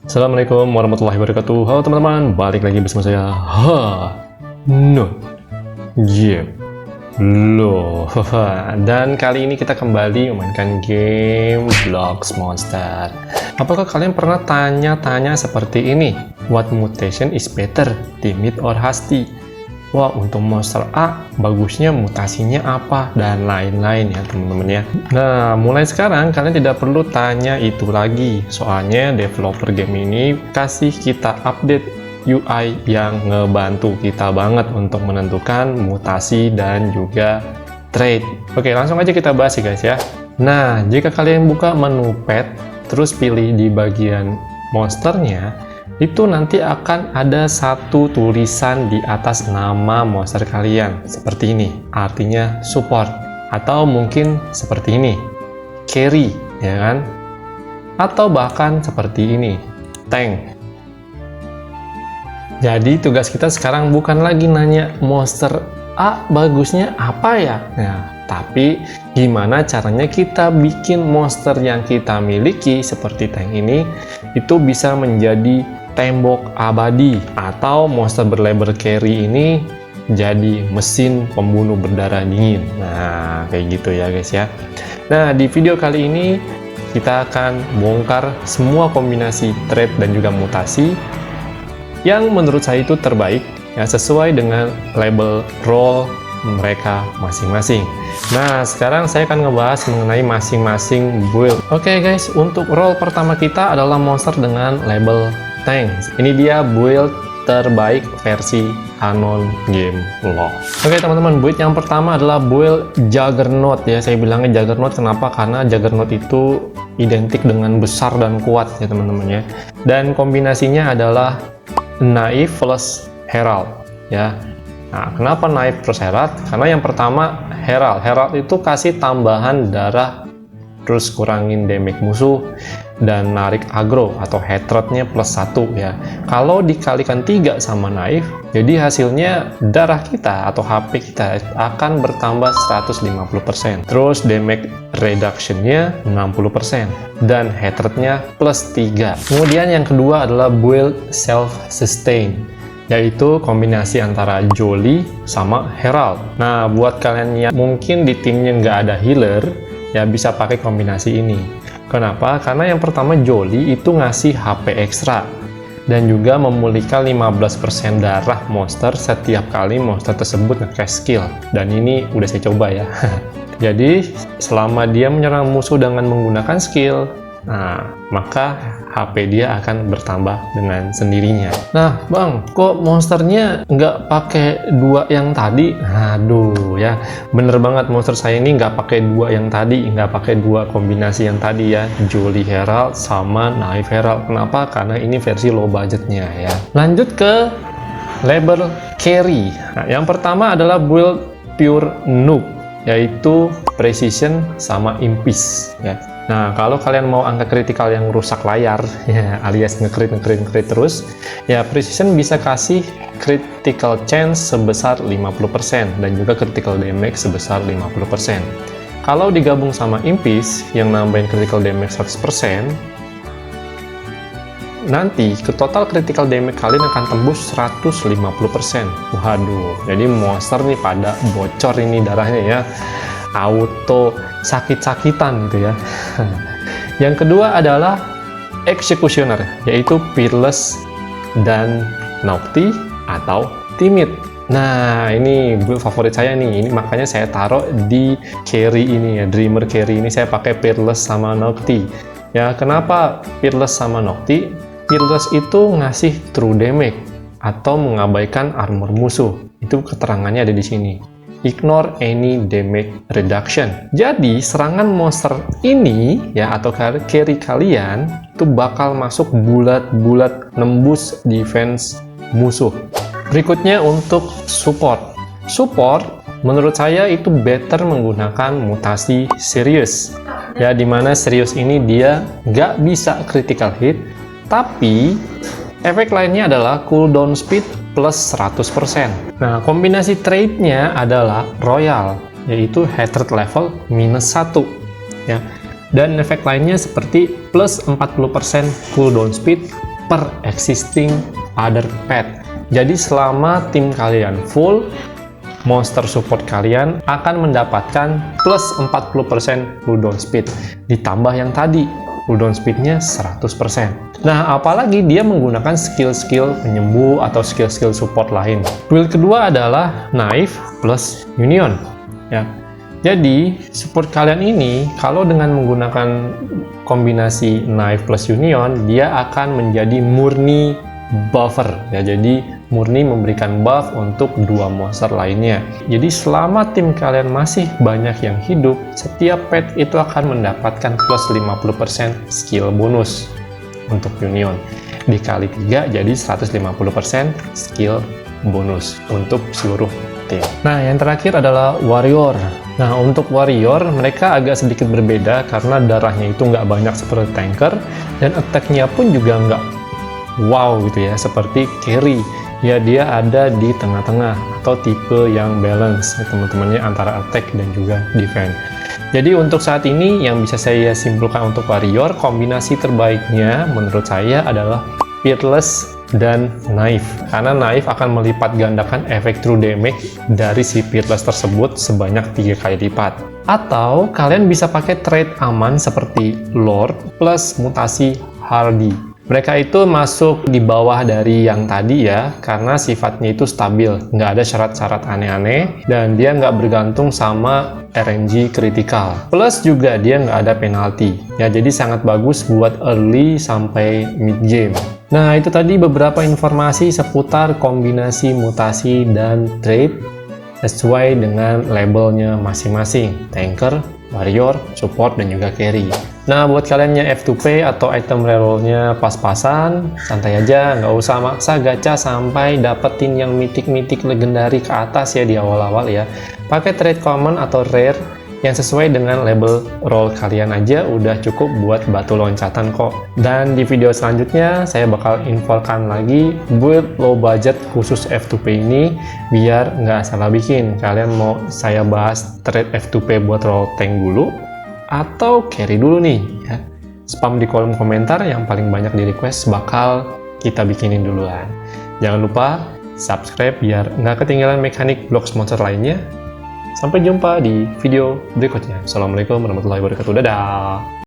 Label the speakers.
Speaker 1: Assalamualaikum warahmatullahi wabarakatuh. Halo teman-teman, balik lagi bersama saya Game Loh. Dan kali ini kita kembali memainkan game Blox Monster. Apakah kalian pernah tanya-tanya seperti ini? What mutation is better, timid or hasty? Wah, untuk monster A, bagusnya mutasinya apa? Dan lain-lain ya teman-teman ya. Nah, mulai sekarang kalian tidak perlu tanya itu lagi. Soalnya developer game ini kasih kita update UI yang ngebantu kita banget untuk menentukan mutasi dan juga trait. Oke, langsung aja kita bahas ya guys ya. Nah, jika kalian buka menu pet, terus pilih di bagian monsternya, itu nanti akan ada satu tulisan di atas nama monster kalian seperti ini, artinya support, atau mungkin seperti ini, carry, ya kan, atau bahkan seperti ini, tank. Jadi tugas kita sekarang bukan lagi nanya monster A bagusnya apa ya, nah, tapi gimana caranya kita bikin monster yang kita miliki seperti tank ini itu bisa menjadi tembok abadi, atau monster berlabel carry ini jadi mesin pembunuh berdarah dingin. Nah, kayak gitu ya guys ya. Nah, di video kali ini kita akan bongkar semua kombinasi trait dan juga mutasi yang menurut saya itu terbaik ya, sesuai dengan label role mereka masing-masing. Nah, sekarang saya akan ngebahas mengenai masing-masing build. Oke guys, untuk role pertama kita adalah monster dengan label tank. Ini dia build terbaik versi Anon Game Loh. Oke teman-teman, build yang pertama adalah build Juggernaut ya. Saya bilangnya Juggernaut kenapa? Karena Juggernaut itu identik dengan besar dan kuat ya teman-teman ya. Dan kombinasinya adalah Naif plus Herald ya. Nah, kenapa Naif plus Herald? Karena yang pertama Herald. Herald itu kasih tambahan darah, terus kurangin damage musuh, dan narik aggro atau hatrednya plus 1 ya. Kalau dikalikan 3 sama Naif, jadi hasilnya darah kita atau HP kita akan bertambah 150%. Terus damage reductionnya 60% dan hatrednya plus 3. Kemudian yang kedua adalah build self sustain, yaitu kombinasi antara Jolly sama Herald. Nah, buat kalian yang mungkin di timnya nggak ada healer, ya bisa pakai kombinasi ini. Kenapa? Karena yang pertama Jolly itu ngasih HP ekstra dan juga memulihkan 15% darah monster setiap kali monster tersebut nge-cast skill. Dan ini udah saya coba ya. Jadi selama dia menyerang musuh dengan menggunakan skill, nah maka HP dia akan bertambah dengan sendirinya. Nah bang, kok monsternya nggak pakai 2 yang tadi? Aduh ya, bener banget, monster saya ini nggak pakai 2 yang tadi, nggak pakai 2 kombinasi yang tadi ya, Jolly Herald sama Naif Herald. Kenapa? Karena ini versi low budgetnya ya. Lanjut ke label carry. Nah, yang pertama adalah build pure noob, yaitu precision sama impis ya. Nah, kalau kalian mau angka kritikal yang rusak layar, ya, alias ngekrit terus, ya precision bisa kasih critical chance sebesar 50% dan juga critical damage sebesar 50%. Kalau digabung sama impis yang nambahin critical damage 100%, nanti ke total critical damage kalian akan tembus 150%. Waduh, jadi monster nih pada bocor ini darahnya ya. Auto sakit-sakitan gitu ya. Yang kedua adalah executioner, yaitu fearless dan naughty atau timid. Nah, ini build favorit saya nih. Ini makanya saya taruh di carry ini ya, dreamer carry ini saya pakai fearless sama naughty. Ya, kenapa fearless sama naughty? Fearless itu ngasih true damage atau mengabaikan armor musuh. Itu keterangannya ada di sini. Ignore any damage reduction. Jadi serangan monster ini ya atau carry kalian itu bakal masuk bulat-bulat nembus defense musuh. Berikutnya untuk support. Support menurut saya itu better menggunakan mutasi serius. Ya, dimana serius ini dia nggak bisa critical hit, tapi efek lainnya adalah cooldown speed plus 100%. Nah, kombinasi trait-nya adalah Royal, yaitu hatred level -1 ya. Dan efek lainnya seperti plus 40% cooldown speed per existing other pet. Jadi selama tim kalian full, monster support kalian akan mendapatkan plus 40% cooldown speed. Ditambah yang tadi, cooldown speednya 100%. Nah, apalagi dia menggunakan skill-skill penyembuh atau skill-skill support lain. Build kedua adalah Knife plus Union. Ya. Jadi, support kalian ini, kalau dengan menggunakan kombinasi Knife plus Union, dia akan menjadi murni buffer. Ya, jadi murni memberikan buff untuk dua monster lainnya. Jadi selama tim kalian masih banyak yang hidup, setiap pet itu akan mendapatkan plus 50% skill bonus untuk Union. Dikali 3 jadi 150% skill bonus untuk seluruh tim. Nah, yang terakhir adalah Warrior. Nah, untuk Warrior, mereka agak sedikit berbeda karena darahnya itu nggak banyak seperti Tanker, dan attack-nya pun juga nggak wow gitu ya, seperti Carry. Ya, dia ada di tengah-tengah atau tipe yang balance teman-temannya antara attack dan juga defense. Jadi untuk saat ini yang bisa saya simpulkan untuk Warrior, kombinasi terbaiknya menurut saya adalah Fearless dan Knife, karena Knife akan melipat gandakan efek true damage dari si Fearless tersebut sebanyak 3 kali lipat. Atau kalian bisa pakai trait aman seperti Lord plus mutasi Hardy. Mereka itu masuk di bawah dari yang tadi ya, karena sifatnya itu stabil, nggak ada syarat-syarat aneh-aneh, dan dia nggak bergantung sama RNG kritikal. Plus juga dia nggak ada penalti. Ya, jadi sangat bagus buat early sampai mid game. Nah, itu tadi beberapa informasi seputar kombinasi mutasi dan trait sesuai dengan labelnya masing-masing. Tanker, Warrior, Support, dan juga Carry. Nah, buat kalian yang F2P atau item rerollnya pas-pasan, santai aja, nggak usah maksa gacha sampai dapetin yang mitik-mitik legendari ke atas ya di awal-awal ya. Pakai trade common atau rare yang sesuai dengan label roll kalian aja udah cukup buat batu loncatan kok. Dan di video selanjutnya saya bakal infokan lagi build low budget khusus F2P ini biar nggak salah bikin. Kalian mau saya bahas trade F2P buat roll tank dulu atau carry dulu nih ya? Spam di kolom komentar, yang paling banyak di request bakal kita bikinin duluan. Jangan lupa subscribe biar nggak ketinggalan mekanik blok sponsor lainnya. Sampai jumpa di video berikutnya. Assalamualaikum warahmatullahi wabarakatuh. Dadah!